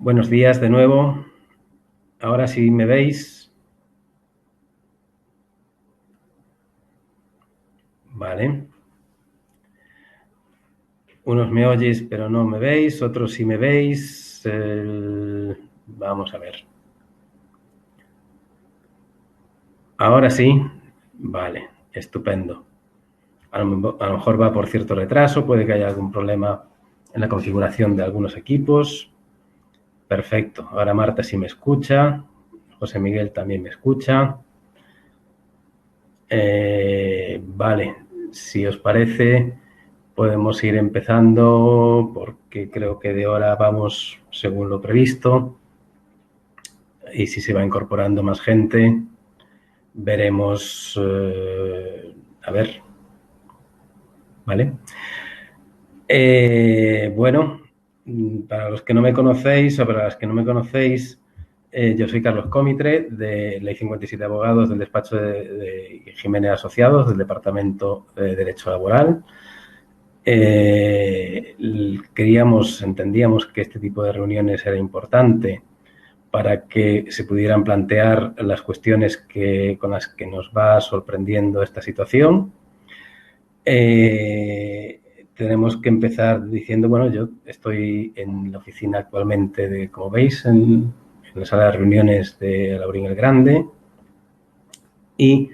Buenos días de nuevo. Ahora sí me veis. Vale. Unos me oyes pero no me veis, otros sí me veis. Vamos a ver. Ahora sí. Vale, estupendo. A lo mejor va por cierto retraso, puede que haya algún problema en la configuración de algunos equipos. Perfecto. Ahora Marta sí me escucha. José Miguel también me escucha. Vale, si os parece, podemos ir empezando porque creo que de hora vamos según lo previsto. Y si se va incorporando más gente, veremos. A ver, ¿vale? Bueno, para los que no me conocéis o para las que no me conocéis, yo soy Carlos Cómitre, de Ley 57 Abogados, del despacho de Jiménez Asociados, del Departamento de Derecho Laboral. Entendíamos que este tipo de reuniones era importante para que se pudieran plantear las cuestiones con las que nos va sorprendiendo esta situación. Tenemos que empezar diciendo, bueno, yo estoy en la oficina actualmente como veis, en la sala de reuniones de Laurín el Grande. Y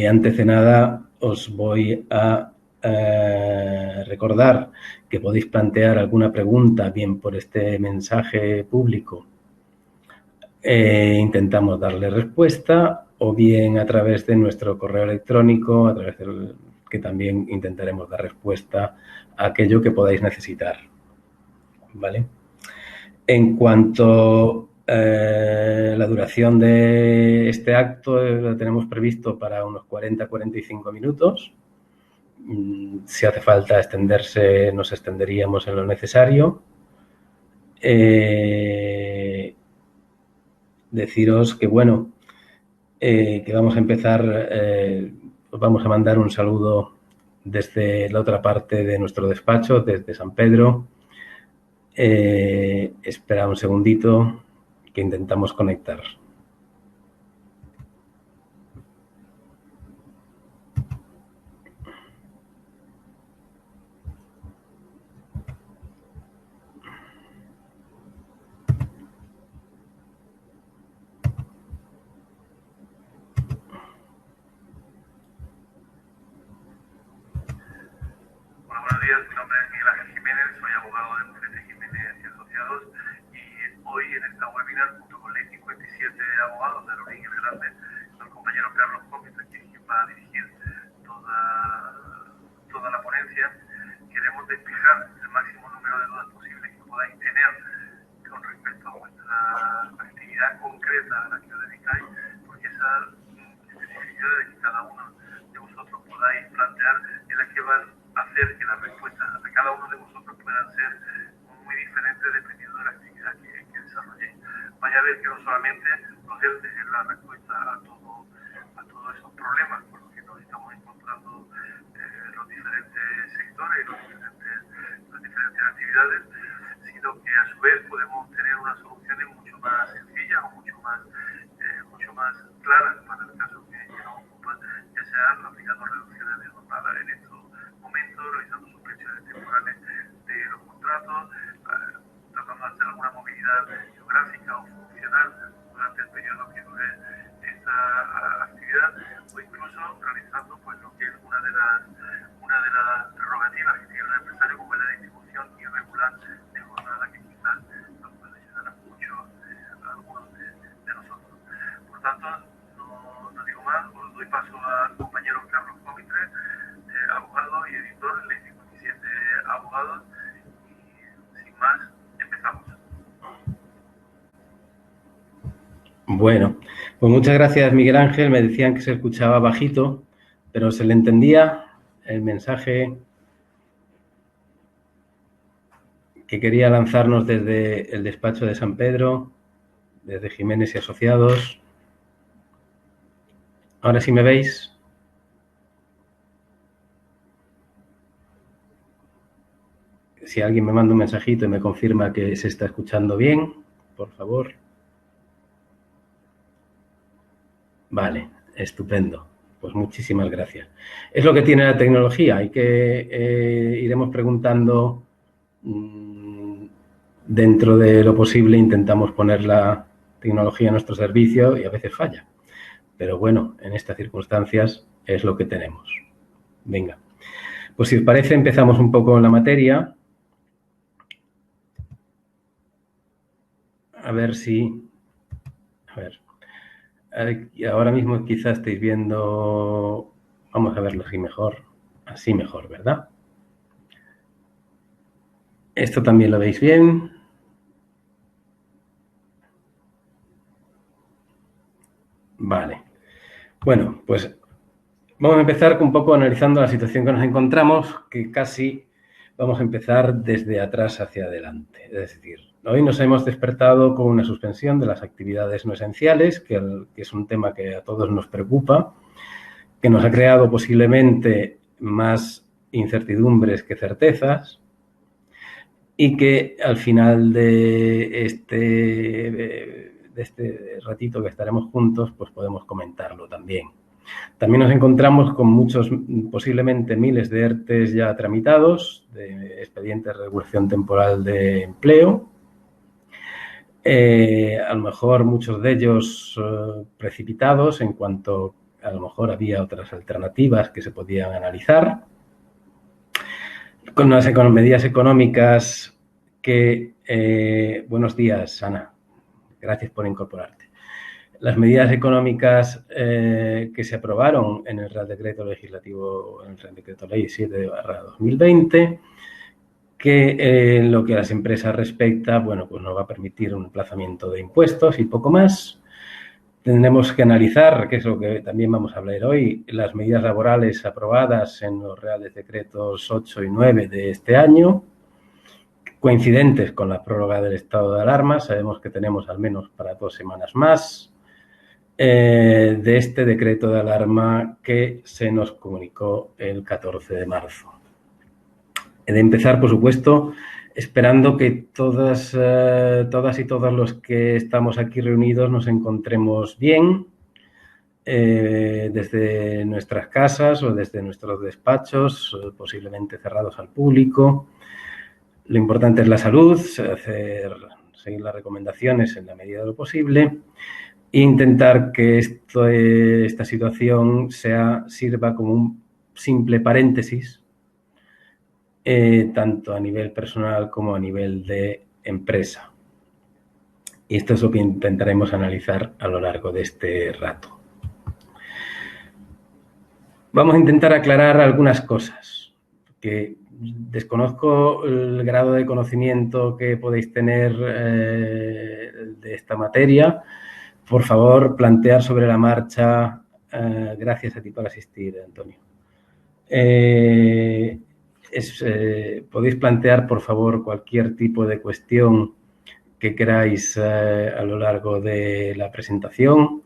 antes de nada os voy a recordar que podéis plantear alguna pregunta, bien por este mensaje público, intentamos darle respuesta, o bien a través de nuestro correo electrónico, a través del que también intentaremos dar respuesta a aquello que podáis necesitar. ¿Vale? En cuanto a la duración de este acto, lo tenemos previsto para unos 40-45 minutos. Si hace falta extenderse, nos extenderíamos en lo necesario. Deciros que, bueno, que vamos a empezar, os vamos a mandar un saludo desde la otra parte de nuestro despacho, desde San Pedro. Espera un segundito que intentamos conectar. Buenos días, mi nombre es Miguel Ángel Jiménez, soy abogado del bufete Jiménez y Asociados y hoy en esta webinar, junto con Ley 57 Abogados de Laurín el Grande, el compañero Carlos Cómitre, quien va a dirigir toda la ponencia, queremos despejar el máximo número de dudas posibles que podáis tener con respecto a vuestra actividad concreta a la que os dedicáis, porque esas especificidades que cada uno de vosotros podáis plantear en las que van a hacer que las respuestas a cada uno de vosotros puedan ser muy diferentes dependiendo de la actividad que desarrolléis. Vaya a ver que no solamente os es la respuesta a todos esos problemas por los que nos estamos encontrando los diferentes sectores y las diferentes actividades, sino que a su vez podemos tener unas soluciones mucho más sencillas o mucho más claras para el caso que nos ocupa, ya sea aplicando reducciones de jornada en estos momentos, realizando suspensiones temporales de los contratos, tratando de hacer alguna movilidad geográfica o funcional durante el periodo que dure esta actividad, o incluso realizando pues lo que es una de las prerrogativas que tiene un empresario, como es la distribución irregular de jornada, que quizás nos puede ayudar a mucho a algunos de nosotros. Por tanto, no digo más, os doy paso al compañero Carlos Cómitre, abogado y editor de Ley 57 Abogados, y sin más, empezamos. Bueno, pues muchas gracias, Miguel Ángel. Me decían que se escuchaba bajito, pero se le entendía el mensaje que quería lanzarnos desde el despacho de San Pedro, desde Jiménez y Asociados. ¿Ahora sí me veis? si alguien me manda un mensajito y me confirma que se está escuchando bien, por favor. Vale, estupendo. Pues muchísimas gracias. Es lo que tiene la tecnología. Hay que iremos preguntando dentro de lo posible. Intentamos poner la tecnología a nuestro servicio y a veces falla. Pero bueno, en estas circunstancias es lo que tenemos. Venga. Pues si os parece, empezamos un poco la materia. A ver si... A ver. Ahora mismo quizás estéis viendo... Vamos a verlo así mejor. Así mejor, ¿verdad? Esto también lo veis bien. Vale. Bueno, pues vamos a empezar un poco analizando la situación que nos encontramos, que casi vamos a empezar desde atrás hacia adelante. Es decir, hoy nos hemos despertado con una suspensión de las actividades no esenciales, que es un tema que a todos nos preocupa, que nos ha creado posiblemente más incertidumbres que certezas y que al final de este ratito que estaremos juntos, pues podemos comentarlo también. También nos encontramos con muchos, posiblemente miles de ERTEs ya tramitados, de expedientes de regulación temporal de empleo. A lo mejor muchos de ellos precipitados en cuanto a lo mejor había otras alternativas que se podían analizar. Con las medidas económicas que... buenos días, Ana. Gracias por incorporarte. Las medidas económicas que se aprobaron en el Real Decreto Legislativo, en el Real Decreto Ley 7/2020, que en lo que a las empresas respecta, bueno, pues nos va a permitir un aplazamiento de impuestos y poco más. Tendremos que analizar, que es lo que también vamos a hablar hoy, las medidas laborales aprobadas en los Reales Decretos 8 y 9 de este año, coincidentes con la prórroga del estado de alarma. Sabemos que tenemos al menos para 2 semanas más de este decreto de alarma que se nos comunicó el 14 de marzo. He de empezar, por supuesto, esperando que todas y todos los que estamos aquí reunidos nos encontremos bien, desde nuestras casas o desde nuestros despachos, posiblemente cerrados al público. Lo importante es la salud, seguir las recomendaciones en la medida de lo posible e intentar que esta situación sirva como un simple paréntesis, tanto a nivel personal como a nivel de empresa. Y esto es lo que intentaremos analizar a lo largo de este rato. Vamos a intentar aclarar algunas cosas, que desconozco el grado de conocimiento que podéis tener de esta materia. Por favor, plantear sobre la marcha. Gracias a ti por asistir, Antonio. Podéis plantear, por favor, cualquier tipo de cuestión que queráis a lo largo de la presentación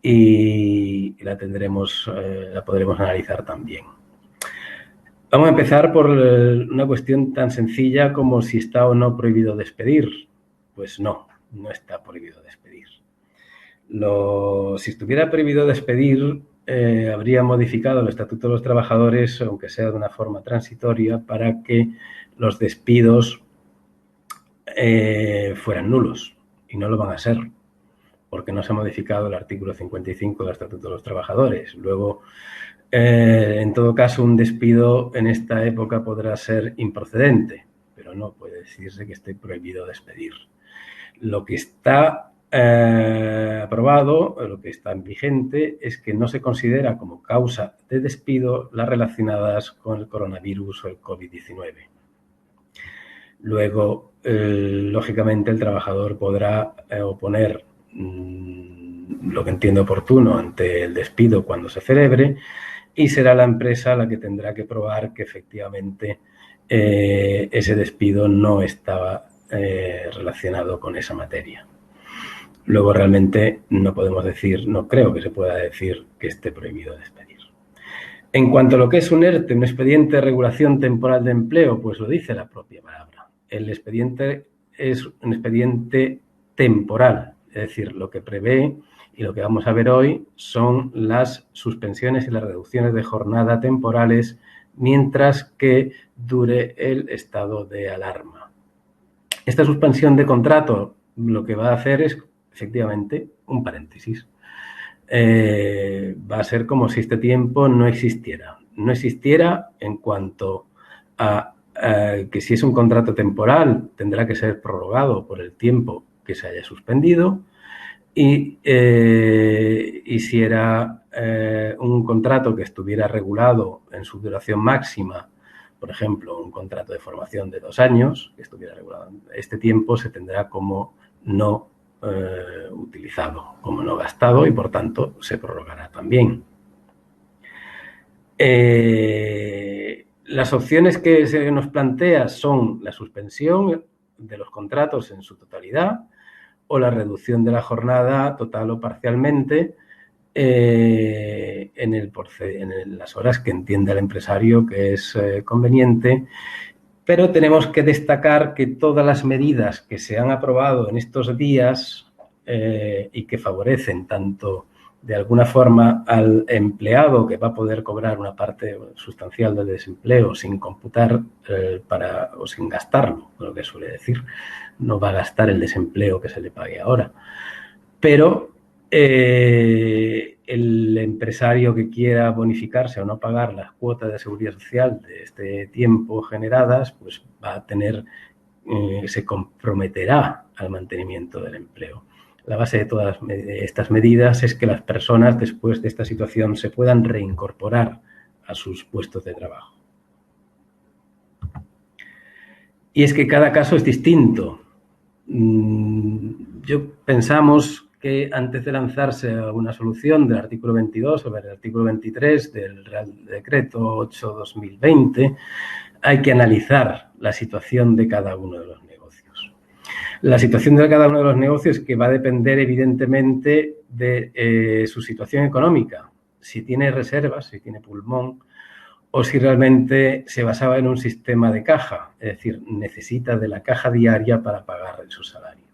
y la podremos analizar también. Vamos a empezar por una cuestión tan sencilla como si está o no prohibido despedir. Pues no está prohibido despedir. Si estuviera prohibido despedir, habría modificado el Estatuto de los Trabajadores, aunque sea de una forma transitoria, para que los despidos fueran nulos, y no lo van a ser, porque no se ha modificado el artículo 55 del Estatuto de los Trabajadores. Luego, en todo caso, un despido en esta época podrá ser improcedente, pero no puede decirse que esté prohibido despedir. Lo que está aprobado, lo que está en vigente, es que no se considera como causa de despido las relacionadas con el coronavirus o el COVID-19. Luego, lógicamente, el trabajador podrá oponer lo que entiende oportuno ante el despido cuando se celebre, y será la empresa la que tendrá que probar que efectivamente ese despido no estaba relacionado con esa materia. Luego, realmente no podemos decir, no creo que se pueda decir que esté prohibido despedir. En cuanto a lo que es un ERTE, un expediente de regulación temporal de empleo, pues lo dice la propia palabra. El expediente es un expediente temporal, es decir, lo que prevé y lo que vamos a ver hoy son las suspensiones y las reducciones de jornada temporales mientras que dure el estado de alarma. Esta suspensión de contrato lo que va a hacer es, efectivamente, un paréntesis. Va a ser como si este tiempo no existiera. No existiera en cuanto a que si es un contrato temporal tendrá que ser prorrogado por el tiempo que se haya suspendido y si era un contrato que estuviera regulado en su duración máxima, por ejemplo, un contrato de formación de 2 años, que estuviera regulado, este tiempo se tendrá como no utilizado, como no gastado, y por tanto se prorrogará también. Las opciones que se nos plantea son la suspensión de los contratos en su totalidad o la reducción de la jornada total o parcialmente en las horas que entienda el empresario que es conveniente. Pero tenemos que destacar que todas las medidas que se han aprobado en estos días y que favorecen tanto de alguna forma al empleado que va a poder cobrar una parte sustancial del desempleo sin computar o sin gastarlo, lo que suele decir, no va a gastar el desempleo que se le pague ahora. Pero el empresario que quiera bonificarse o no pagar las cuotas de seguridad social de este tiempo generadas, pues va a tener, se comprometerá al mantenimiento del empleo. La base de todas estas medidas es que las personas después de esta situación se puedan reincorporar a sus puestos de trabajo. Y es que cada caso es distinto. Pensamos que antes de lanzarse a una solución del artículo 22 sobre el artículo 23 del Real Decreto 8/2020, hay que analizar la situación de cada uno de los negocios. La situación de cada uno de los negocios que va a depender evidentemente de su situación económica, si tiene reservas, si tiene pulmón, o si realmente se basaba en un sistema de caja, es decir, necesita de la caja diaria para pagar sus salarios.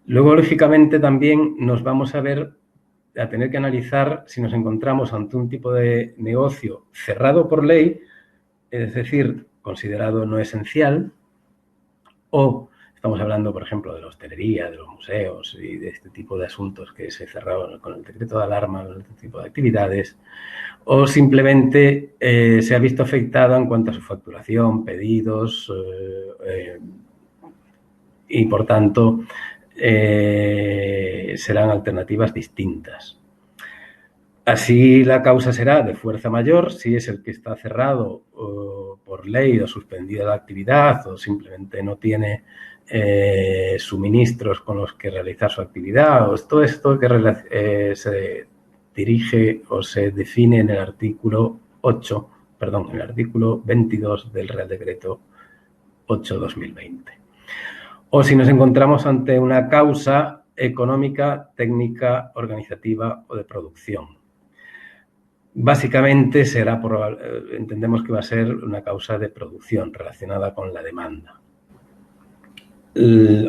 Luego, lógicamente, también nos vamos a tener que analizar si nos encontramos ante un tipo de negocio cerrado por ley, es decir, considerado no esencial, o estamos hablando, por ejemplo, de la hostelería, de los museos y de este tipo de asuntos que se cerraron con el decreto de alarma, con este tipo de actividades, o simplemente se ha visto afectado en cuanto a su facturación, pedidos y, por tanto, serán alternativas distintas. Así, la causa será de fuerza mayor si es el que está cerrado por ley o suspendida la actividad o simplemente no tiene suministros con los que realizar su actividad, o todo esto que se dirige o se define en el artículo 22 del Real Decreto 8/2020. O si nos encontramos ante una causa económica, técnica, organizativa o de producción. Básicamente entendemos que va a ser una causa de producción relacionada con la demanda.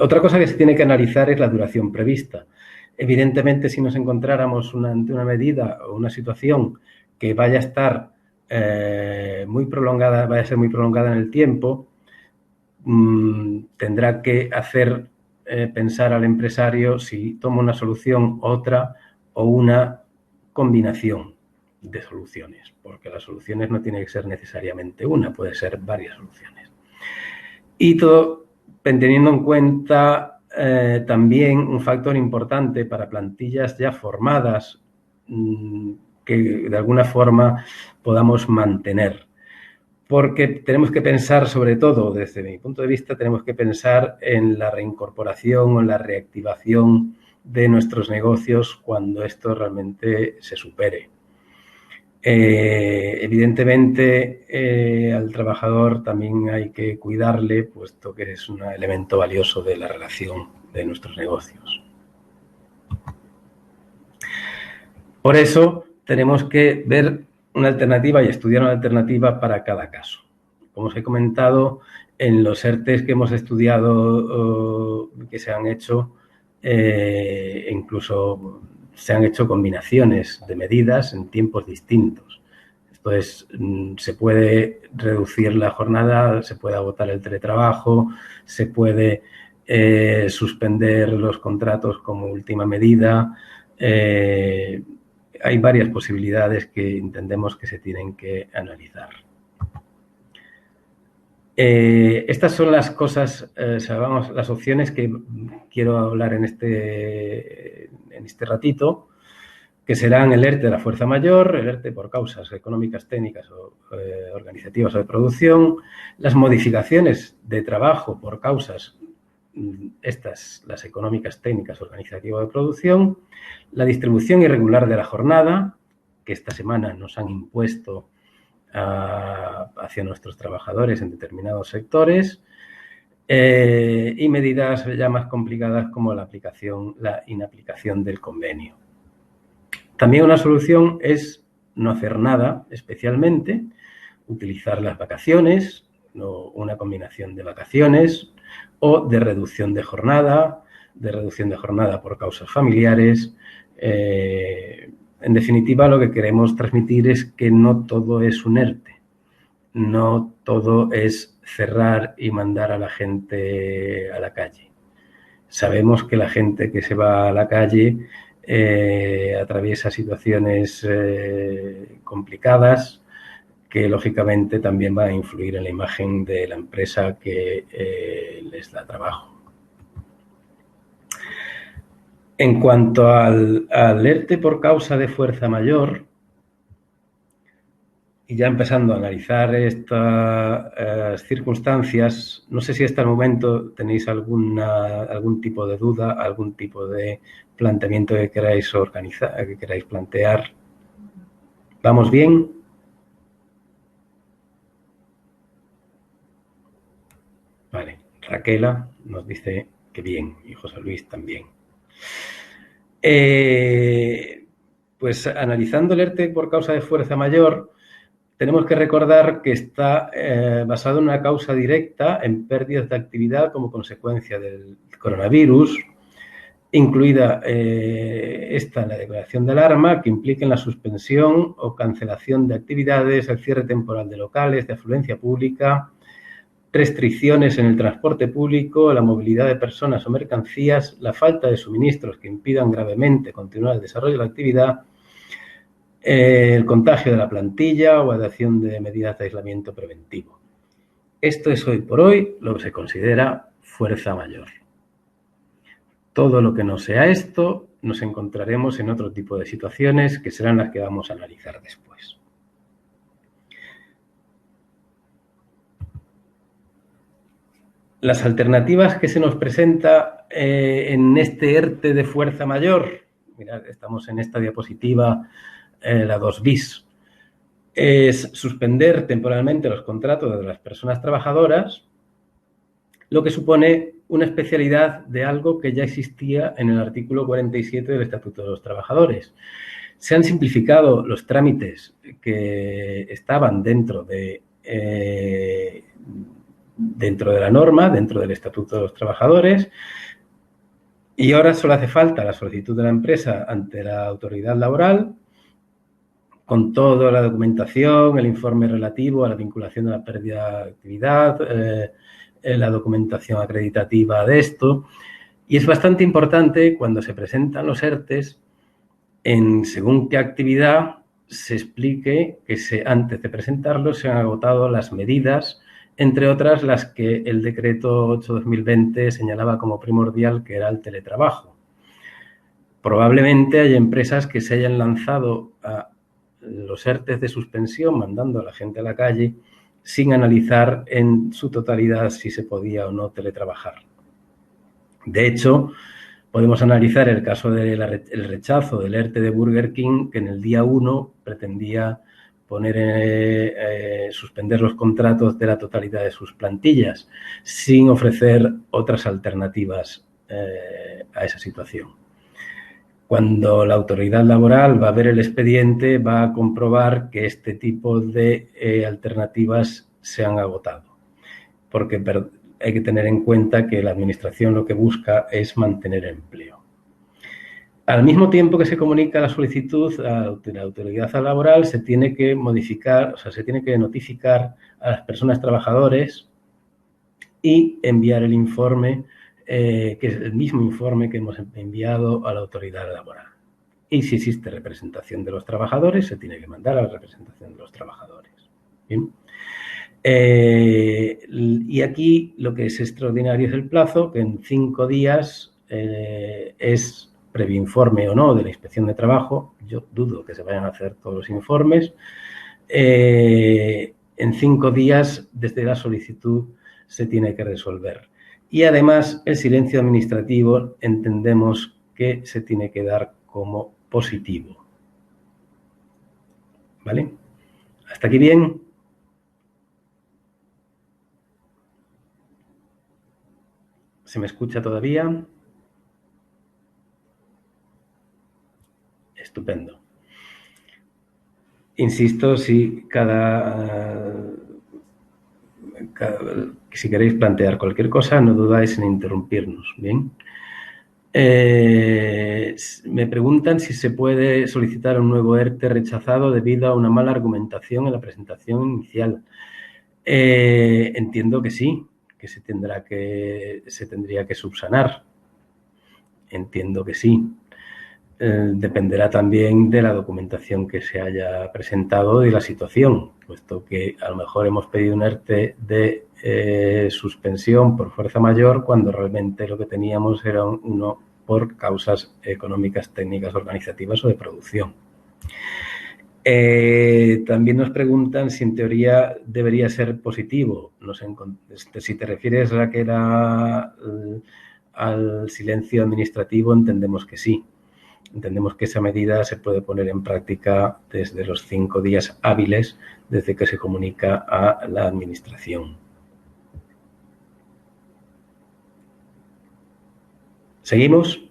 Otra cosa que se tiene que analizar es la duración prevista. Evidentemente, si nos encontráramos ante una medida o una situación que vaya a estar muy prolongada, vaya a ser muy prolongada en el tiempo, tendrá que hacer pensar al empresario si toma una solución, otra o una combinación de soluciones, porque las soluciones no tienen que ser necesariamente una, puede ser varias soluciones. Y todo teniendo en cuenta también un factor importante para plantillas ya formadas que de alguna forma podamos mantener. Porque tenemos que pensar, sobre todo, desde mi punto de vista, tenemos que pensar en la reincorporación o en la reactivación de nuestros negocios cuando esto realmente se supere. Evidentemente, al trabajador también hay que cuidarle, puesto que es un elemento valioso de la relación de nuestros negocios. Por eso tenemos que ver una alternativa y estudiar una alternativa para cada caso. Como os he comentado, en los ERTEs que hemos estudiado, que se han hecho, incluso se han hecho combinaciones de medidas en tiempos distintos. Esto es, se puede reducir la jornada, se puede agotar el teletrabajo, se puede suspender los contratos como última medida. Hay varias posibilidades que entendemos que se tienen que analizar. Estas son las cosas, las opciones que quiero hablar en este ratito, que serán el ERTE de la fuerza mayor, el ERTE por causas económicas, técnicas o organizativas o de producción, las modificaciones de trabajo por causas, estas, las económicas, técnicas, organizativas o de producción, la distribución irregular de la jornada, que esta semana nos han impuesto hacia nuestros trabajadores en determinados sectores, y medidas ya más complicadas como la inaplicación del convenio. También una solución es no hacer nada especialmente, utilizar las vacaciones, una combinación de vacaciones o de reducción de jornada por causas familiares. En definitiva, lo que queremos transmitir es que no todo es un ERTE, no todo es cerrar y mandar a la gente a la calle. Sabemos que la gente que se va a la calle atraviesa situaciones complicadas que, lógicamente, también van a influir en la imagen de la empresa que les da trabajo. En cuanto al ERTE por causa de fuerza mayor, y ya empezando a analizar estas circunstancias, no sé si hasta el momento tenéis algún tipo de duda, algún tipo de planteamiento que queráis organizar, que queráis plantear. ¿Vamos bien? Vale, Raquela nos dice que bien, y José Luis también. Pues analizando el ERTE por causa de fuerza mayor, tenemos que recordar que está basado en una causa directa en pérdidas de actividad como consecuencia del coronavirus, incluida la declaración de alarma, que impliquen la suspensión o cancelación de actividades, el cierre temporal de locales, de afluencia pública, restricciones en el transporte público, la movilidad de personas o mercancías, la falta de suministros que impidan gravemente continuar el desarrollo de la actividad, el contagio de la plantilla o adopción de medidas de aislamiento preventivo. Esto es hoy por hoy lo que se considera fuerza mayor. Todo lo que no sea esto, nos encontraremos en otro tipo de situaciones que serán las que vamos a analizar después. Las alternativas que se nos presenta en este ERTE de fuerza mayor, mirad, estamos en esta diapositiva, la 2 bis, es suspender temporalmente los contratos de las personas trabajadoras, lo que supone una especialidad de algo que ya existía en el artículo 47 del Estatuto de los Trabajadores. Se han simplificado los trámites que estaban dentro de la norma, dentro del Estatuto de los Trabajadores, y ahora solo hace falta la solicitud de la empresa ante la autoridad laboral, con toda la documentación, el informe relativo a la vinculación de la pérdida de actividad, la documentación acreditativa de esto. Y es bastante importante cuando se presentan los ERTEs, en según qué actividad se explique que antes de presentarlos se han agotado las medidas, entre otras las que el decreto 8/2020 señalaba como primordial, que era el teletrabajo. Probablemente hay empresas que se hayan lanzado a los ERTEs de suspensión mandando a la gente a la calle sin analizar en su totalidad si se podía o no teletrabajar. De hecho, podemos analizar el caso del rechazo del ERTE de Burger King, que en el día 1 pretendía suspender los contratos de la totalidad de sus plantillas sin ofrecer otras alternativas a esa situación. Cuando la autoridad laboral va a ver el expediente, va a comprobar que este tipo de alternativas se han agotado. Porque hay que tener en cuenta que la Administración lo que busca es mantener empleo. Al mismo tiempo que se comunica la solicitud a la autoridad laboral, se tiene que modificar, o sea, se tiene que notificar a las personas trabajadoras y enviar el informe, que es el mismo informe que hemos enviado a la autoridad laboral. Y si existe representación de los trabajadores, se tiene que mandar a la representación de los trabajadores. ¿Bien? Y aquí lo que es extraordinario es el plazo, que en 5 días es previo informe o no de la Inspección de Trabajo. Yo dudo que se vayan a hacer todos los informes. En 5 días desde la solicitud se tiene que resolver. Y además el silencio administrativo entendemos que se tiene que dar como positivo. ¿Vale? ¿Hasta aquí bien? ¿Se me escucha todavía? Estupendo. Insisto, si si queréis plantear cualquier cosa, no dudáis en interrumpirnos, ¿bien? Me preguntan si se puede solicitar un nuevo ERTE rechazado debido a una mala argumentación en la presentación inicial. Entiendo que sí, que se tendría que subsanar. Entiendo que sí. Dependerá también de la documentación que se haya presentado y la situación, puesto que a lo mejor hemos pedido un ERTE de suspensión por fuerza mayor cuando realmente lo que teníamos era uno por causas económicas, técnicas, organizativas o de producción. También nos preguntan si en teoría debería ser positivo. Si te refieres a que al silencio administrativo, entendemos que sí. Entendemos que esa medida se puede poner en práctica desde los 5 días hábiles desde que se comunica a la Administración. ¿Seguimos?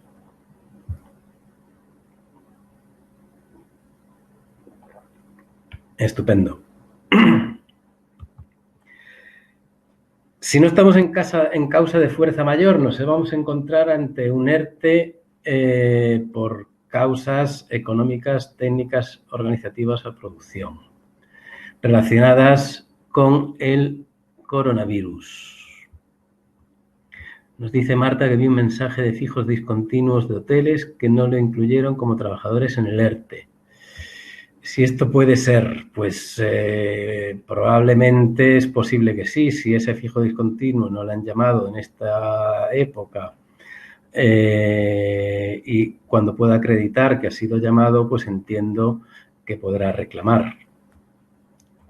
Estupendo. Si no estamos en causa de fuerza mayor, nos vamos a encontrar ante un ERTE por causas económicas, técnicas, organizativas o producción relacionadas con el coronavirus. Nos dice Marta que vi un mensaje de fijos discontinuos de hoteles que no lo incluyeron como trabajadores en el ERTE. Si esto puede ser, pues probablemente es posible que sí. Si ese fijo discontinuo no le han llamado en esta época y cuando pueda acreditar que ha sido llamado, pues entiendo que podrá reclamar.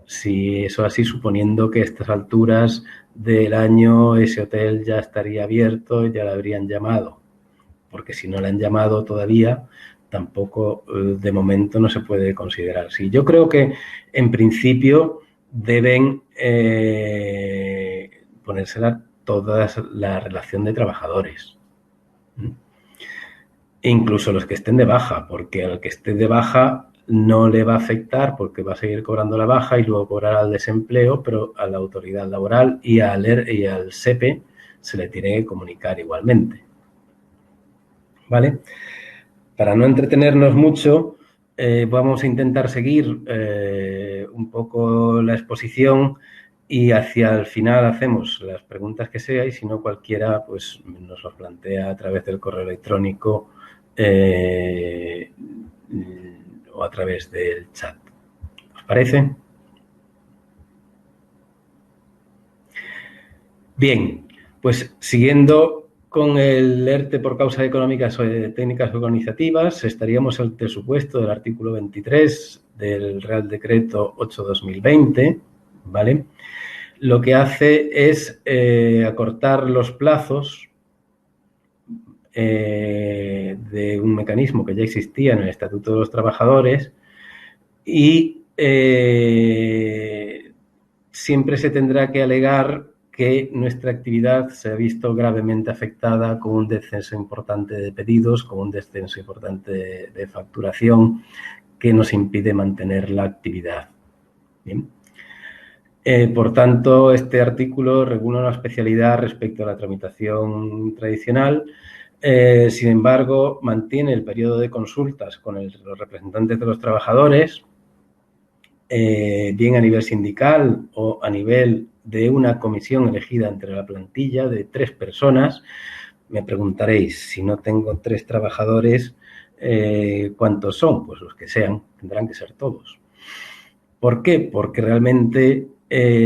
Si eso así, suponiendo que a estas alturas del año ese hotel ya estaría abierto y ya le habrían llamado, porque si no le han llamado todavía, tampoco de momento no se puede considerar así. Yo creo que en principio deben ponérsela toda la relación de trabajadores, incluso los que estén de baja, porque al que esté de baja no le va a afectar porque va a seguir cobrando la baja y luego cobrará el desempleo, pero a la autoridad laboral y al SEPE se le tiene que comunicar igualmente. ¿Vale? Para no entretenernos mucho, vamos a intentar seguir un poco la exposición y hacia el final hacemos las preguntas que sea y si no cualquiera pues nos lo plantea a través del correo electrónico o a través del chat. ¿Os parece? Bien, pues siguiendo con el ERTE por causas económicas o técnicas organizativas, estaríamos ante el supuesto del artículo 23 del Real Decreto 8/2020, ¿vale? Lo que hace es acortar los plazos de un mecanismo que ya existía en el Estatuto de los Trabajadores y siempre se tendrá que alegar que nuestra actividad se ha visto gravemente afectada con un descenso importante de pedidos, con un descenso importante de facturación que nos impide mantener la actividad. Bien. Por tanto, este artículo regula una especialidad respecto a la tramitación tradicional. Sin embargo, mantiene el periodo de consultas con los representantes de los trabajadores, bien a nivel sindical o a nivel de una comisión elegida entre la plantilla de 3 personas. Me preguntaréis, si no tengo 3 trabajadores, ¿cuántos son? Pues los que sean, tendrán que ser todos. ¿Por qué? Porque realmente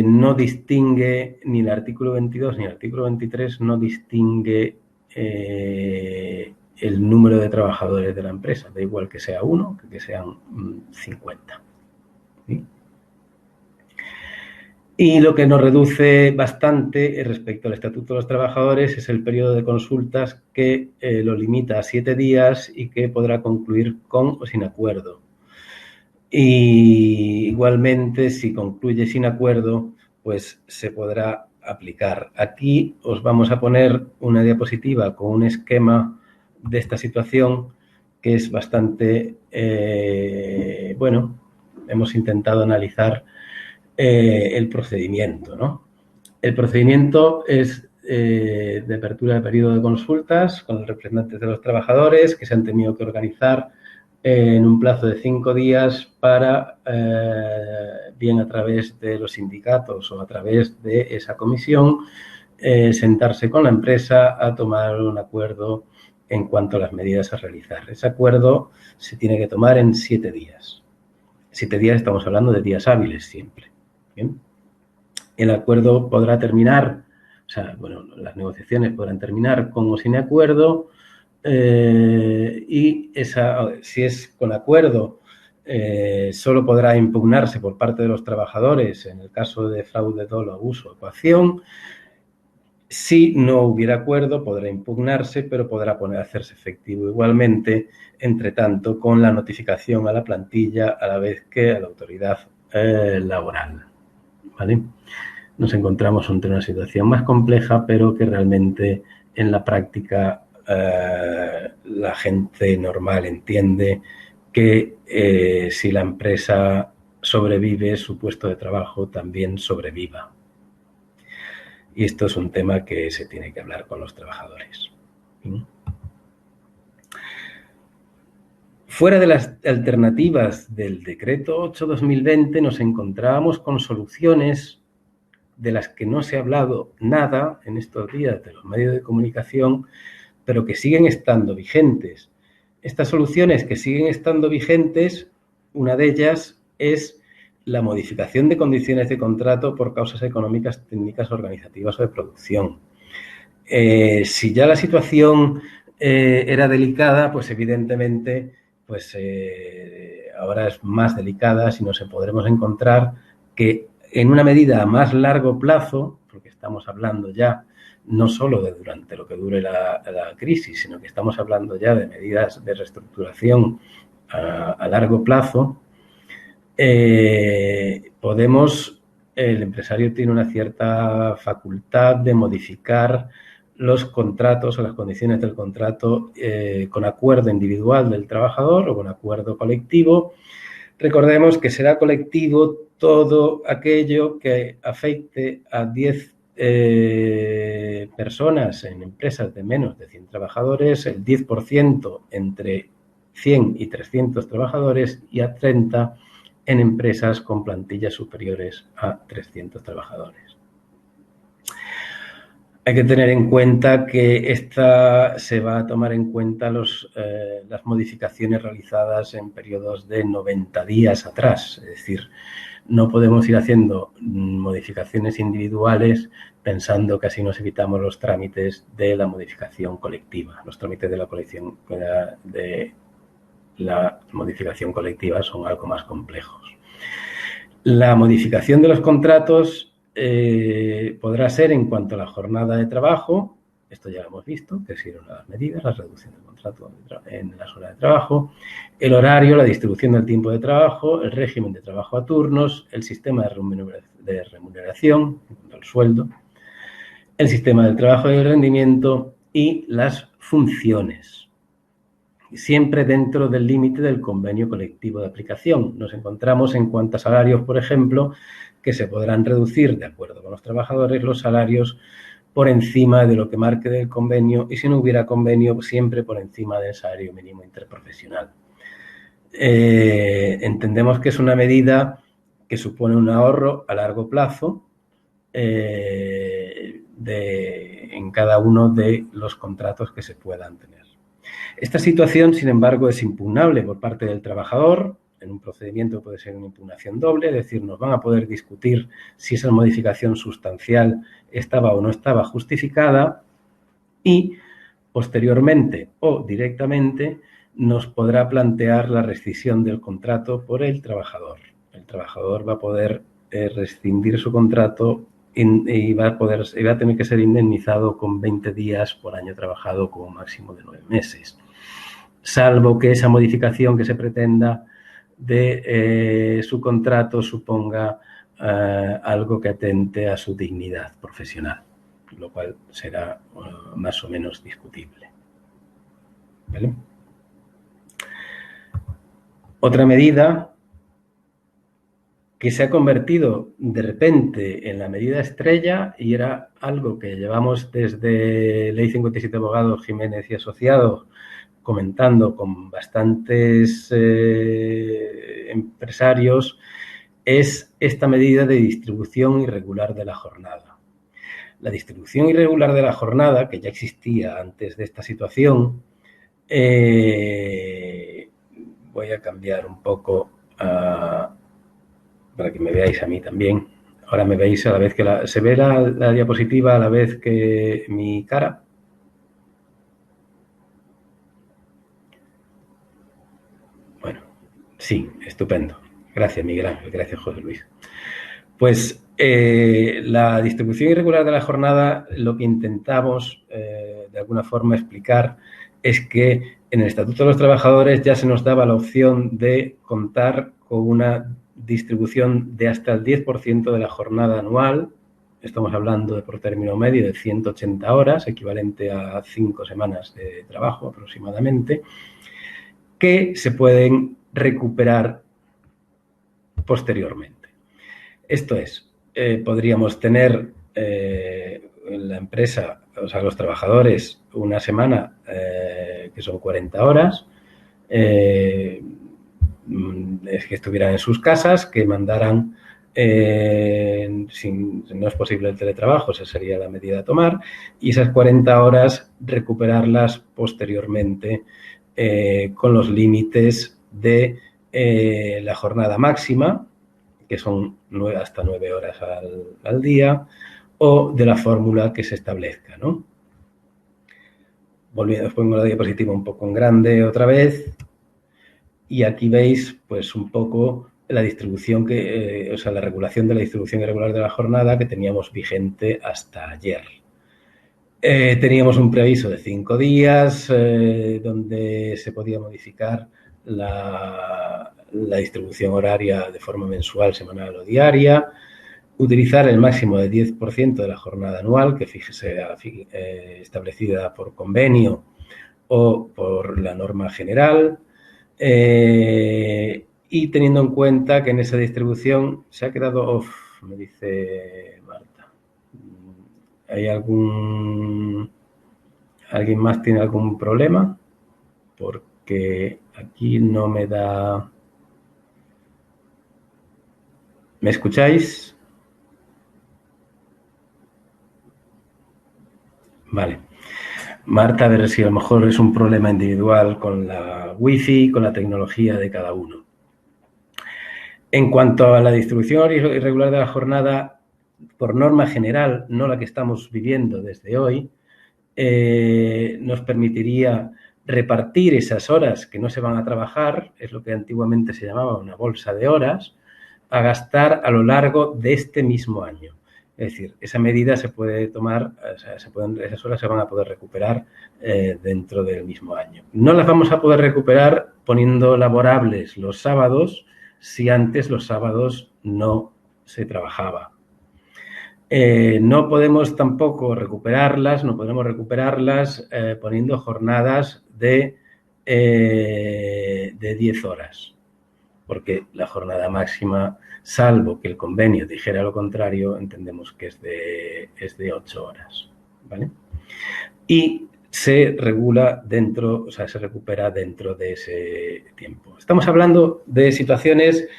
no distingue, ni el artículo 22 ni el artículo 23 no distingue el número de trabajadores de la empresa. Da igual que sea 1 que sean 50. ¿Sí? Y lo que nos reduce bastante respecto al Estatuto de los Trabajadores es el periodo de consultas, que lo limita a 7 días y que podrá concluir con o sin acuerdo. Y igualmente, si concluye sin acuerdo, pues se podrá aplicar. Aquí os vamos a poner una diapositiva con un esquema de esta situación que es bastante, bueno, hemos intentado analizar el procedimiento, ¿no? El procedimiento es de apertura de periodo de consultas con los representantes de los trabajadores, que se han tenido que organizar en un plazo de 5 días para, bien a través de los sindicatos o a través de esa comisión, sentarse con la empresa a tomar un acuerdo en cuanto a las medidas a realizar. Ese acuerdo se tiene que tomar en 7 días. 7 días, estamos hablando de días hábiles siempre. ¿Bien? El acuerdo podrá terminar, o sea, bueno, las negociaciones podrán terminar con o sin acuerdo, y si es con acuerdo, solo podrá impugnarse por parte de los trabajadores en el caso de fraude, dolo, abuso o coacción. Si no hubiera acuerdo, podrá impugnarse, pero podrá hacerse efectivo igualmente, entre tanto, con la notificación a la plantilla a la vez que a la autoridad laboral. ¿Vale? Nos encontramos ante una situación más compleja, pero que realmente en la práctica la gente normal entiende que si la empresa sobrevive, su puesto de trabajo también sobreviva. Y esto es un tema que se tiene que hablar con los trabajadores. ¿Sí? Fuera de las alternativas del Decreto 8/2020, nos encontrábamos con soluciones de las que no se ha hablado nada en estos días de los medios de comunicación, pero que siguen estando vigentes. Estas soluciones que siguen estando vigentes, una de ellas es la modificación de condiciones de contrato por causas económicas, técnicas, organizativas o de producción. Si ya la situación era delicada, pues evidentemente pues, ahora es más delicada, si no se podremos encontrar que en una medida a más largo plazo, porque estamos hablando ya no solo de durante lo que dure la crisis, sino que estamos hablando ya de medidas de reestructuración a largo plazo, el empresario tiene una cierta facultad de modificar los contratos o las condiciones del contrato con acuerdo individual del trabajador o con acuerdo colectivo. Recordemos que será colectivo todo aquello que afecte a 10 personas en empresas de menos de 100 trabajadores, el 10% entre 100 y 300 trabajadores y a 30 en empresas con plantillas superiores a 300 trabajadores. Hay que tener en cuenta que se va a tomar en cuenta las modificaciones realizadas en periodos de 90 días atrás. Es decir, no podemos ir haciendo modificaciones individuales pensando que así nos evitamos los trámites de la modificación colectiva. Los trámites de la modificación colectiva son algo más complejos. La modificación de los contratos podrá ser en cuanto a la jornada de trabajo. Esto ya lo hemos visto, que sirven las medidas, la reducción del contrato en las horas de trabajo, el horario, la distribución del tiempo de trabajo, el régimen de trabajo a turnos, el sistema de remuneración en cuanto al sueldo, el sistema del trabajo y el rendimiento y las funciones. Siempre dentro del límite del convenio colectivo de aplicación. Nos encontramos en cuanto a salarios, por ejemplo, que se podrán reducir, de acuerdo con los trabajadores, los salarios por encima de lo que marque del convenio y si no hubiera convenio, siempre por encima del salario mínimo interprofesional. Entendemos que es una medida que supone un ahorro a largo plazo en cada uno de los contratos que se puedan tener. Esta situación, sin embargo, es impugnable por parte del trabajador. En un procedimiento puede ser una impugnación doble, es decir, nos van a poder discutir si esa modificación sustancial estaba o no estaba justificada y, posteriormente o directamente, nos podrá plantear la rescisión del contrato por el trabajador. El trabajador va a poder rescindir su contrato y va a tener que ser indemnizado con 20 días por año trabajado como máximo de 9 meses. Salvo que esa modificación que se pretenda de su contrato suponga algo que atente a su dignidad profesional, lo cual será más o menos discutible. ¿Vale? Otra medida que se ha convertido de repente en la medida estrella y era algo que llevamos desde Ley 57 Abogados Jiménez y Asociados comentando con bastantes empresarios, es esta medida de distribución irregular de la jornada. La distribución irregular de la jornada, que ya existía antes de esta situación, voy a cambiar un poco para que me veáis a mí también. Ahora me veis a la vez que ¿se ve la diapositiva a la vez que mi cara? Bueno, sí, estupendo. Gracias, Miguel Ángel. Gracias, José Luis. Pues la distribución irregular de la jornada, lo que intentamos de alguna forma explicar es que en el Estatuto de los Trabajadores ya se nos daba la opción de contar con una distribución de hasta el 10% de la jornada anual. Estamos hablando de por término medio de 180 horas, equivalente a 5 semanas de trabajo aproximadamente, que se pueden recuperar posteriormente. Esto es, podríamos tener en la empresa, o sea, los trabajadores, una semana que son 40 horas, es que estuvieran en sus casas, que mandaran, si no es posible el teletrabajo, esa sería la medida a tomar, y esas 40 horas recuperarlas posteriormente con los límites de la jornada máxima, que son hasta 9 horas al día, o de la fórmula que se establezca, ¿no? Volviendo, os pongo la diapositiva un poco en grande otra vez, y aquí veis, pues, un poco la distribución o sea, la regulación de la distribución irregular de la jornada que teníamos vigente hasta ayer. Teníamos un preaviso de 5 días, donde se podía modificar la distribución horaria de forma mensual, semanal o diaria, utilizar el máximo de 10% de la jornada anual, que fíjese establecida por convenio o por la norma general, y teniendo en cuenta que en esa distribución se ha quedado off, me dice Marta. ¿Hay alguien más tiene algún problema? Porque aquí no me da... ¿Me escucháis? Vale. Marta, a ver si a lo mejor es un problema individual con la wifi, con la tecnología de cada uno. En cuanto a la distribución irregular de la jornada, por norma general, no la que estamos viviendo desde hoy, nos permitiría repartir esas horas que no se van a trabajar, es lo que antiguamente se llamaba una bolsa de horas, a gastar a lo largo de este mismo año. Es decir, esa medida se puede tomar, o sea, esas horas se van a poder recuperar dentro del mismo año. No las vamos a poder recuperar poniendo laborables los sábados si antes los sábados no se trabajaba. No podemos tampoco recuperarlas, no podremos recuperarlas poniendo jornadas de 10 horas, porque la jornada máxima, salvo que el convenio dijera lo contrario, entendemos que es de 8 horas, ¿vale? Y se regula dentro, o sea, se recupera dentro de ese tiempo. Estamos hablando de situaciones,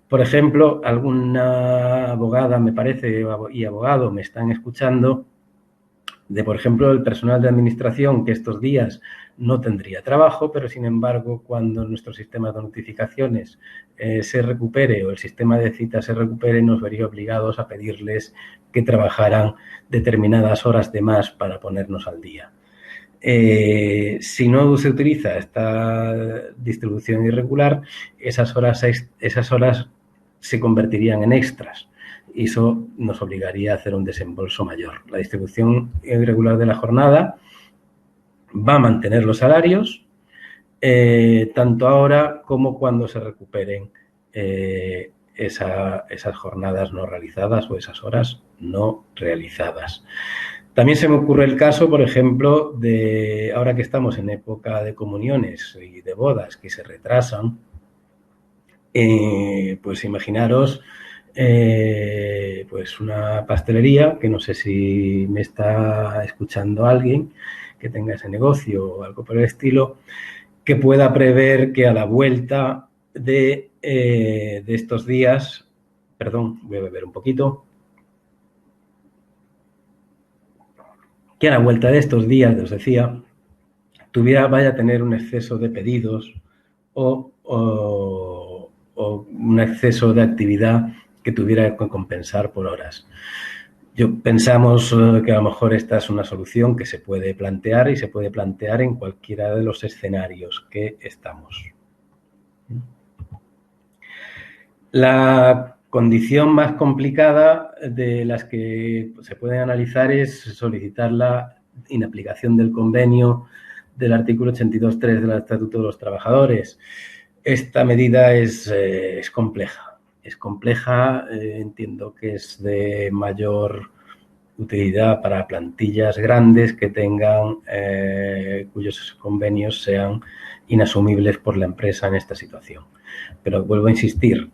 por ejemplo, alguna abogada, me parece, y abogado me están escuchando, de, por ejemplo, el personal de administración que estos días no tendría trabajo, pero sin embargo, cuando nuestro sistema de notificaciones se recupere o el sistema de citas se recupere, nos vería obligados a pedirles que trabajaran determinadas horas de más para ponernos al día. Si no se utiliza esta distribución irregular, esas horas se convertirían en extras y eso nos obligaría a hacer un desembolso mayor. La distribución irregular de la jornada va a mantener los salarios, tanto ahora como cuando se recuperen esas jornadas no realizadas o esas horas no realizadas. También se me ocurre el caso, por ejemplo, de ahora que estamos en época de comuniones y de bodas que se retrasan, pues imaginaros pues una pastelería, que no sé si me está escuchando alguien que tenga ese negocio o algo por el estilo, que pueda prever que a la vuelta de estos días, perdón, voy a beber un poquito, que a la vuelta de estos días, os decía, vaya a tener un exceso de pedidos o un exceso de actividad que tuviera que compensar por horas. Pensamos que a lo mejor esta es una solución que se puede plantear y se puede plantear en cualquiera de los escenarios que estamos. La condición más complicada de las que se pueden analizar es solicitar la inaplicación del convenio del artículo 82.3 del Estatuto de los Trabajadores. Esta medida es compleja. Es compleja, entiendo que es de mayor utilidad para plantillas grandes que tengan, cuyos convenios sean inasumibles por la empresa en esta situación. Pero vuelvo a insistir,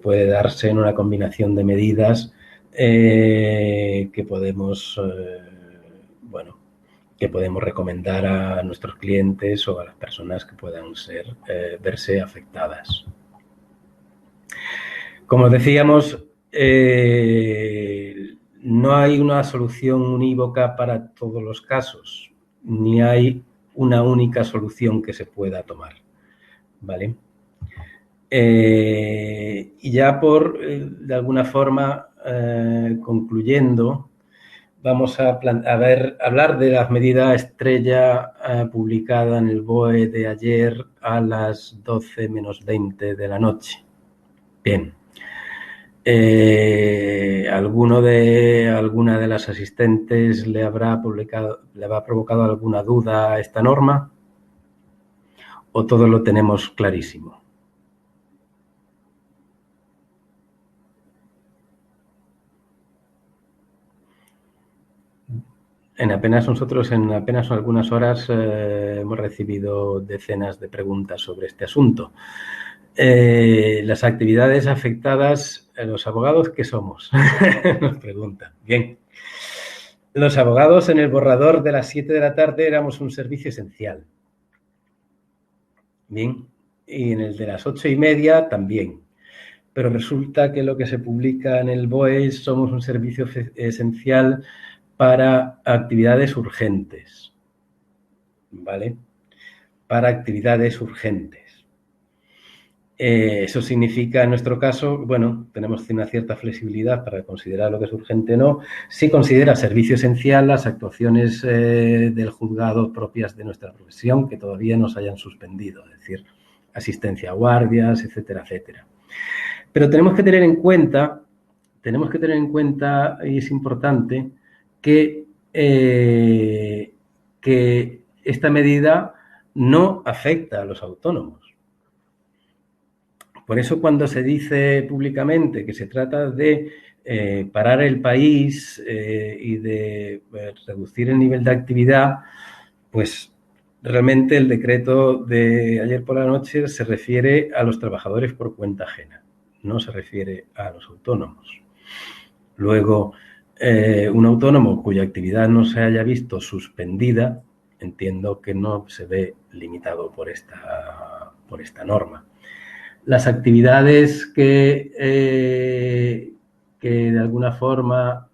puede darse en una combinación de medidas que podemos, que podemos recomendar a nuestros clientes o a las personas que puedan verse afectadas. Como decíamos, no hay una solución unívoca para todos los casos, ni hay una única solución que se pueda tomar, ¿vale? Y ya de alguna forma, concluyendo, vamos a hablar de la medida estrella publicada en el BOE de ayer a las 12 menos 20 de la noche. Bien. ¿Alguna de las asistentes le habrá provocado alguna duda a esta norma? ¿O todo lo tenemos clarísimo? En apenas algunas horas hemos recibido decenas de preguntas sobre este asunto. Las actividades afectadas, los abogados, ¿qué somos? Nos preguntan. Bien. Los abogados en el borrador de las 7 de la tarde éramos un servicio esencial. Bien. Y en el de las 8:30 también. Pero resulta que lo que se publica en el BOE somos un servicio esencial para actividades urgentes, ¿vale? Para actividades urgentes. Eso significa, en nuestro caso, bueno, tenemos una cierta flexibilidad para considerar lo que es urgente o no. Si considera servicio esencial las actuaciones del juzgado propias de nuestra profesión que todavía no se hayan suspendido, es decir, asistencia a guardias, etcétera, etcétera. Pero tenemos que tener en cuenta, y es importante, que esta medida no afecta a los autónomos. Por eso, cuando se dice públicamente que se trata de parar el país y de reducir el nivel de actividad, pues realmente el decreto de ayer por la noche se refiere a los trabajadores por cuenta ajena, no se refiere a los autónomos. Luego, un autónomo cuya actividad no se haya visto suspendida, entiendo que no se ve limitado por esta norma. Las actividades que de alguna forma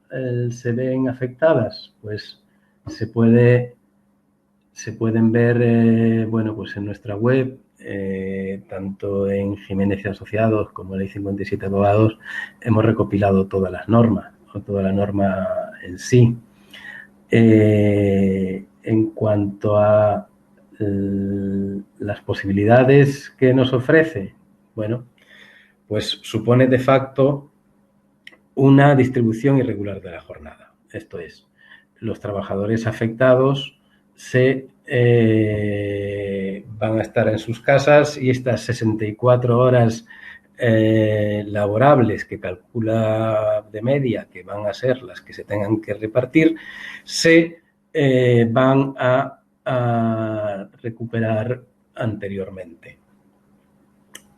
se ven afectadas, pues se pueden ver, bueno, pues en nuestra web, tanto en Jiménez y Asociados como en Ley 57 Abogados, hemos recopilado todas las normas, o toda la norma en sí. En cuanto a las posibilidades que nos ofrece, bueno, pues supone de facto una distribución irregular de la jornada. Esto es, los trabajadores afectados van a estar en sus casas y estas 64 horas laborables que calcula de media que van a ser las que se tengan que repartir, se van a recuperar anteriormente.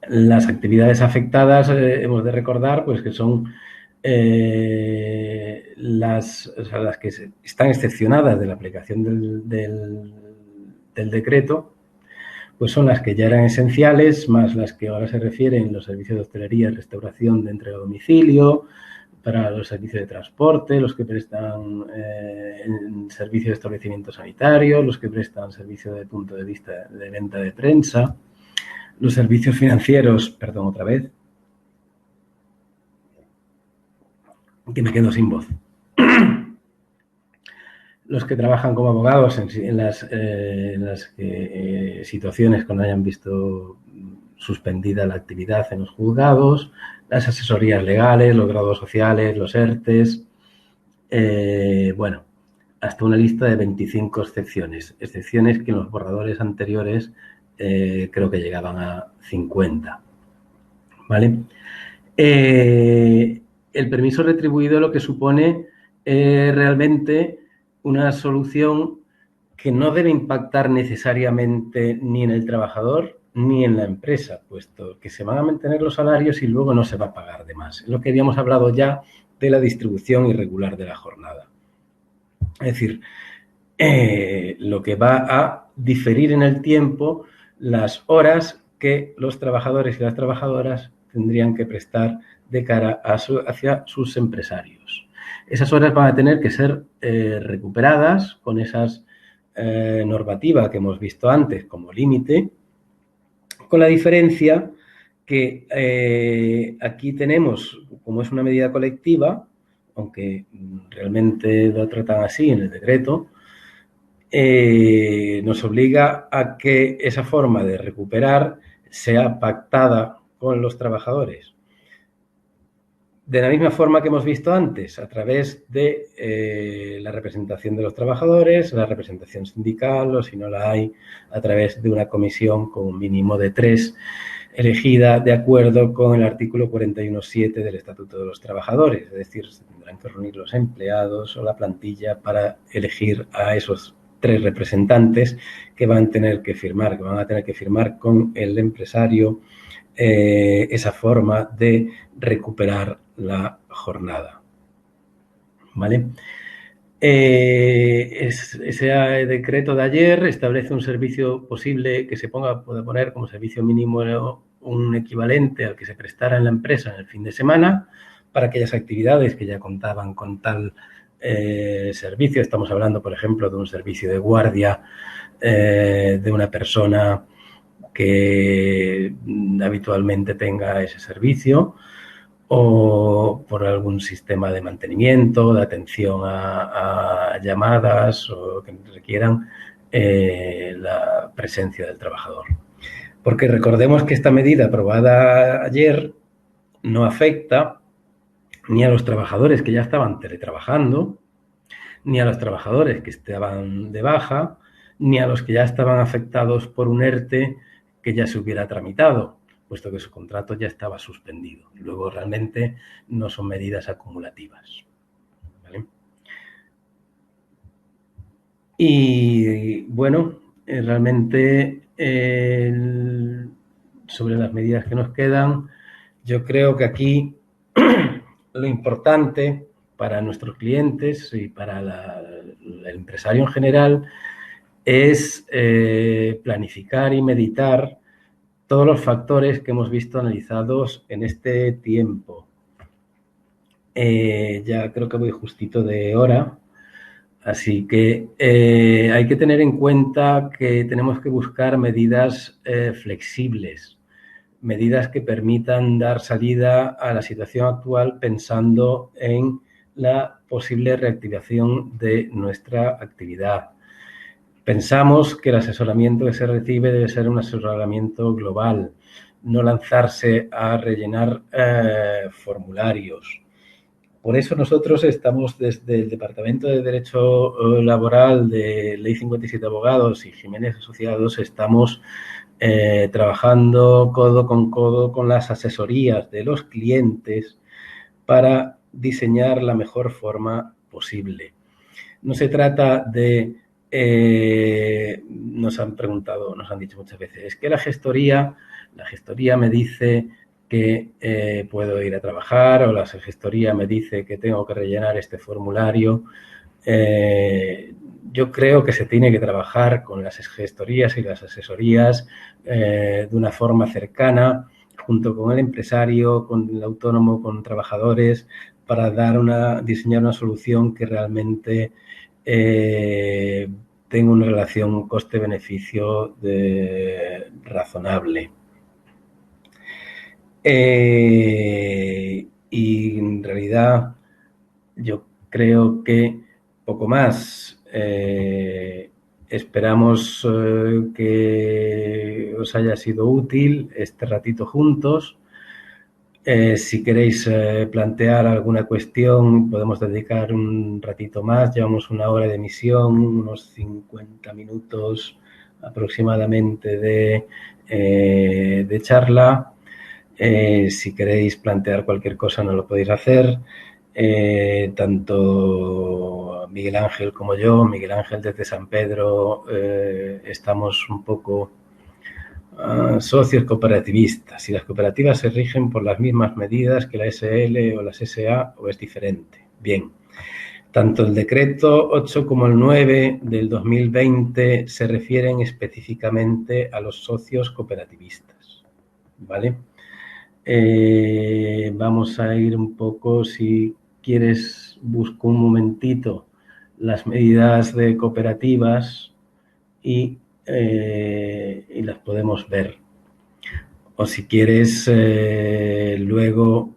Las actividades afectadas, hemos de recordar, pues que son las que están excepcionadas de la aplicación del decreto, pues son las que ya eran esenciales, más las que ahora se refieren los servicios de hostelería y restauración de entrega a domicilio, para los servicios de transporte, los que prestan servicio de establecimiento sanitario, los que prestan servicio de punto de vista de venta de prensa, los servicios financieros, perdón, otra vez, que me quedo sin voz. Los que trabajan como abogados en las situaciones cuando hayan visto suspendida la actividad en los juzgados, las asesorías legales, los grados sociales, los ERTES, bueno, hasta una lista de 25 excepciones que en los borradores anteriores creo que llegaban a 50, ¿vale? El permiso retribuido lo que supone realmente una solución que no debe impactar necesariamente ni en el trabajador ni en la empresa, puesto que se van a mantener los salarios y luego no se va a pagar de más. Es lo que habíamos hablado ya de la distribución irregular de la jornada. Es decir, lo que va a diferir en el tiempo las horas que los trabajadores y las trabajadoras tendrían que prestar de cara hacia sus empresarios. Esas horas van a tener que ser recuperadas con esas normativa que hemos visto antes como límite, con la diferencia que aquí tenemos, como es una medida colectiva, aunque realmente lo tratan así en el decreto, nos obliga a que esa forma de recuperar sea pactada con los trabajadores. De la misma forma que hemos visto antes, a través de la representación de los trabajadores, la representación sindical, o si no la hay, a través de una comisión con un mínimo de 3, elegida de acuerdo con el artículo 41.7 del Estatuto de los Trabajadores. Es decir, se tendrán que reunir los empleados o la plantilla para elegir a esos 3 representantes que van a tener que firmar con el empresario esa forma de recuperar la jornada. ¿Vale? Ese decreto de ayer establece un servicio posible que se puede poner como servicio mínimo un equivalente al que se prestara en la empresa en el fin de semana para aquellas actividades que ya contaban con tal servicio. Estamos hablando, por ejemplo, de un servicio de guardia de una persona que habitualmente tenga ese servicio, o por algún sistema de mantenimiento, de atención a llamadas o que requieran la presencia del trabajador. Porque recordemos que esta medida aprobada ayer no afecta ni a los trabajadores que ya estaban teletrabajando, ni a los trabajadores que estaban de baja, ni a los que ya estaban afectados por un ERTE que ya se hubiera tramitado, puesto que su contrato ya estaba suspendido. Luego, realmente, no son medidas acumulativas, ¿vale? Y, bueno, realmente, sobre las medidas que nos quedan, yo creo que aquí lo importante para nuestros clientes y para el empresario en general es planificar y meditar todos los factores que hemos visto analizados en este tiempo. Ya creo que voy justito de hora, así que hay que tener en cuenta que tenemos que buscar medidas flexibles, medidas que permitan dar salida a la situación actual pensando en la posible reactivación de nuestra actividad. Pensamos que el asesoramiento que se recibe debe ser un asesoramiento global, no lanzarse a rellenar formularios. Por eso nosotros estamos desde el Departamento de Derecho Laboral de Ley 57 Abogados y Jiménez Asociados, estamos trabajando codo con las asesorías de los clientes para diseñar la mejor forma posible. No se trata de, nos han preguntado, nos han dicho muchas veces, es que la gestoría me dice que puedo ir a trabajar, o la gestoría me dice que tengo que rellenar este formulario. Yo creo que se tiene que trabajar con las gestorías y las asesorías de una forma cercana, junto con el empresario, con el autónomo, con trabajadores, para diseñar una solución que realmente tenga una relación coste-beneficio razonable. Y en realidad yo creo que poco más. Esperamos que os haya sido útil este ratito juntos. Si queréis plantear alguna cuestión, podemos dedicar un ratito más. Llevamos una hora de emisión, unos 50 minutos aproximadamente de charla. Si queréis plantear cualquier cosa, nos lo podéis hacer. Tanto Miguel Ángel como yo, Miguel Ángel desde San Pedro, estamos un poco socios cooperativistas, y las cooperativas se rigen por las mismas medidas que la SL o las SA, o es diferente. Bien, tanto el decreto 8 como el 9 del 2020 se refieren específicamente a los socios cooperativistas, ¿vale? Vamos a ir un poco, si quieres, busco un momentito las medidas de cooperativas y las podemos ver. O si quieres, luego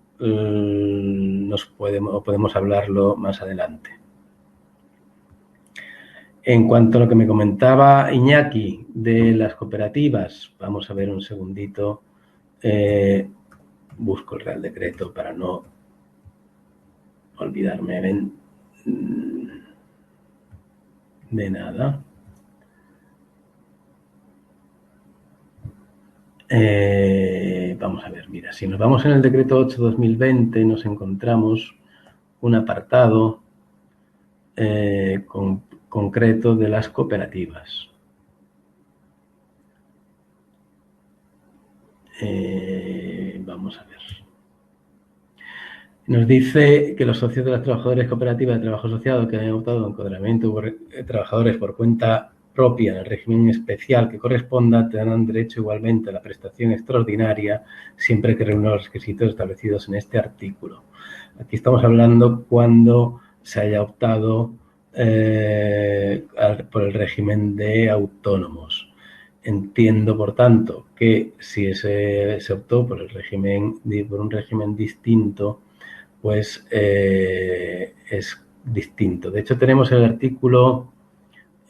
podemos hablarlo más adelante. En cuanto a lo que me comentaba Iñaki de las cooperativas, vamos a ver un segundito. Busco el Real Decreto para no olvidarme de nada. Vamos a ver, mira, si nos vamos en el Decreto 8/2020 nos encontramos un apartado concreto de las cooperativas. Vamos a ver. Nos dice que los socios de las trabajadoras cooperativas de trabajo asociado que hayan optado en encuadramiento por trabajadores por cuenta propia en el régimen especial que corresponda tendrán derecho igualmente a la prestación extraordinaria siempre que reúna los requisitos establecidos en este artículo. Aquí estamos hablando cuando se haya optado por el régimen de autónomos. Entiendo, por tanto, que si se optó por un régimen distinto, pues es distinto. De hecho, tenemos el artículo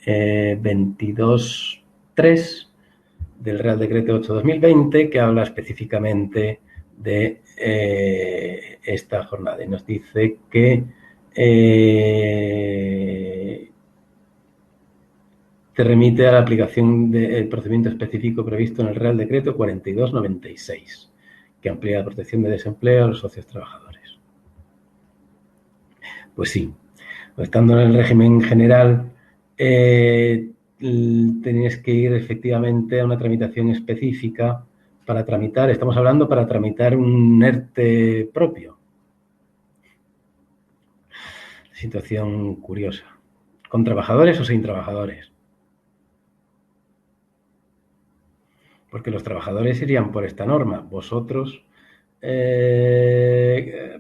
22.3 del Real Decreto 8/2020 que habla específicamente de esta jornada y nos dice que te remite a la aplicación del procedimiento específico previsto en el Real Decreto 4296, que amplía la protección de desempleo a los socios trabajadores. Pues sí, estando en el régimen general, tenías que ir efectivamente a una tramitación específica para tramitar, estamos hablando para tramitar un ERTE propio. Situación curiosa. ¿Con trabajadores o sin trabajadores? Porque los trabajadores irían por esta norma. Vosotros,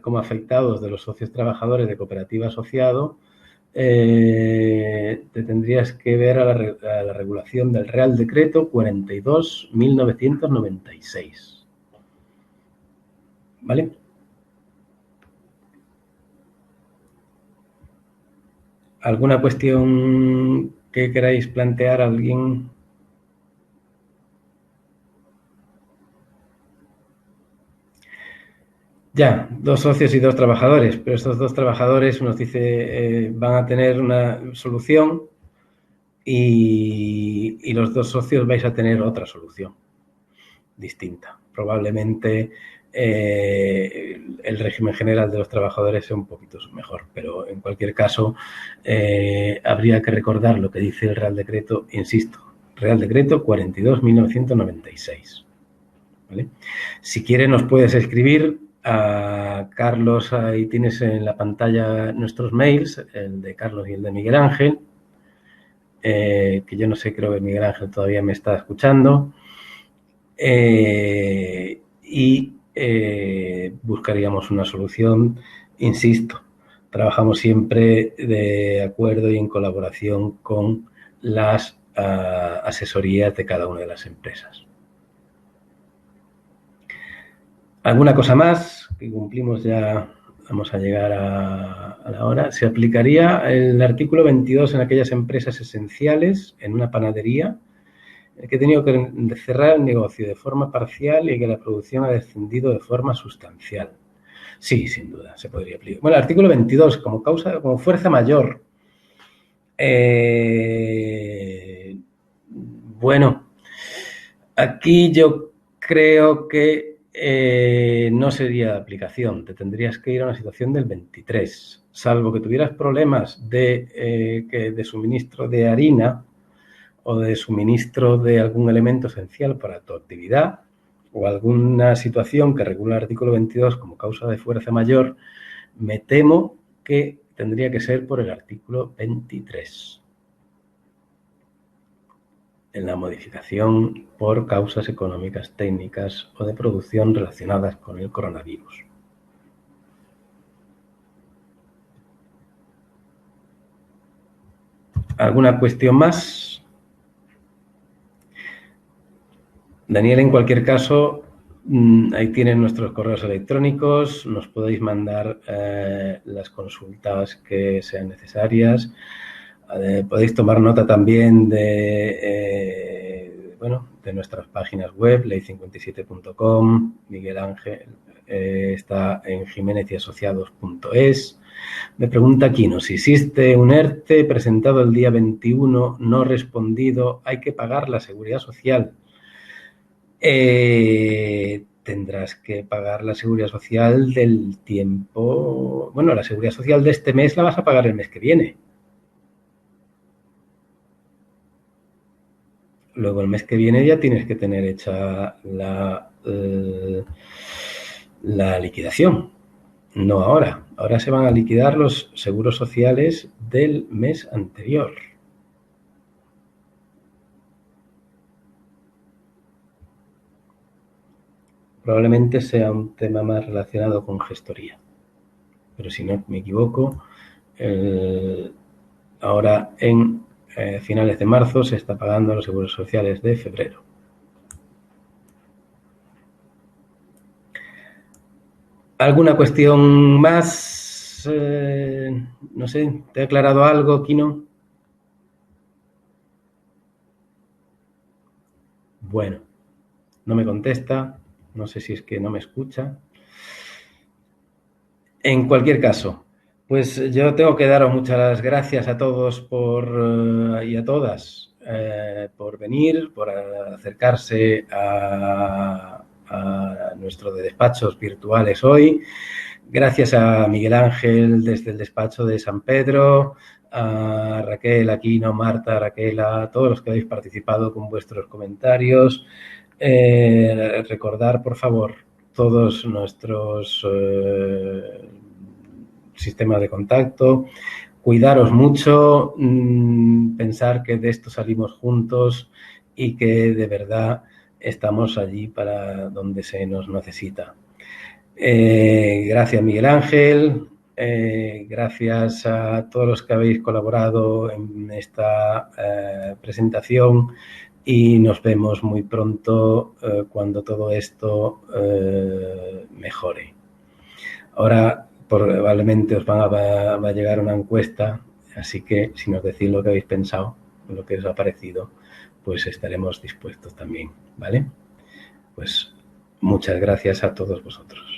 como afectados de los socios trabajadores de cooperativa asociado, te tendrías que ver a la regulación del Real Decreto 42.1996. ¿Vale? ¿Alguna cuestión que queráis plantear a alguien? Ya, 2 socios y 2 trabajadores, pero estos 2 trabajadores nos dice van a tener una solución y los 2 socios vais a tener otra solución distinta. Probablemente el régimen general de los trabajadores sea un poquito mejor, pero en cualquier caso habría que recordar lo que dice el Real Decreto, insisto, Real Decreto 42.1996. ¿Vale? Si quieres nos puedes escribir a Carlos, ahí tienes en la pantalla nuestros mails, el de Carlos y el de Miguel Ángel, que yo no sé, creo que Miguel Ángel todavía me está escuchando, y buscaríamos una solución. Insisto, trabajamos siempre de acuerdo y en colaboración con las asesorías de cada una de las empresas. ¿Alguna cosa más? Que cumplimos ya, vamos a llegar a la hora. Se aplicaría el artículo 22 en aquellas empresas esenciales, en una panadería, que ha tenido que cerrar el negocio de forma parcial y que la producción ha descendido de forma sustancial. Sí, sin duda, se podría aplicar. Bueno, el artículo 22, como causa, como fuerza mayor. Bueno, aquí yo creo que no sería de aplicación. Te tendrías que ir a una situación del 23, salvo que tuvieras problemas de suministro de harina o de suministro de algún elemento esencial para tu actividad o alguna situación que regula el artículo 22 como causa de fuerza mayor, me temo que tendría que ser por el artículo 23. En la modificación por causas económicas, técnicas o de producción relacionadas con el coronavirus. ¿Alguna cuestión más? Daniel, en cualquier caso, ahí tienen nuestros correos electrónicos, nos podéis mandar las consultas que sean necesarias. Podéis tomar nota también de nuestras páginas web, ley57.com, Miguel Ángel está en jimenezyasociados.es. Me pregunta Quino, si existe un ERTE presentado el día 21, no respondido, ¿hay que pagar la seguridad social? Tendrás que pagar la seguridad social del tiempo. Bueno, la seguridad social de este mes la vas a pagar el mes que viene. Luego el mes que viene ya tienes que tener hecha la liquidación. No ahora. Ahora se van a liquidar los seguros sociales del mes anterior. Probablemente sea un tema más relacionado con gestoría. Pero si no me equivoco, ahora en finales de marzo se está pagando los seguros sociales de febrero. ¿Alguna cuestión más? No sé, ¿te ha aclarado algo, Quino? Bueno, no me contesta, no sé si es que no me escucha. En cualquier caso, pues yo tengo que daros muchas gracias a todos y a todas por venir, por acercarse a nuestro de despachos virtuales hoy. Gracias a Miguel Ángel desde el despacho de San Pedro, a Raquel Aquino, Marta, Raquel, a todos los que habéis participado con vuestros comentarios. Recordar, por favor, todos nuestros sistemas de contacto. Cuidaros mucho, pensar que de esto salimos juntos y que de verdad estamos allí para donde se nos necesita. Gracias, Miguel Ángel. Gracias a todos los que habéis colaborado en esta presentación y nos vemos muy pronto cuando todo esto mejore. Ahora probablemente os va a llegar una encuesta, así que si nos decís lo que habéis pensado, lo que os ha parecido, pues estaremos dispuestos también, ¿vale? Pues muchas gracias a todos vosotros.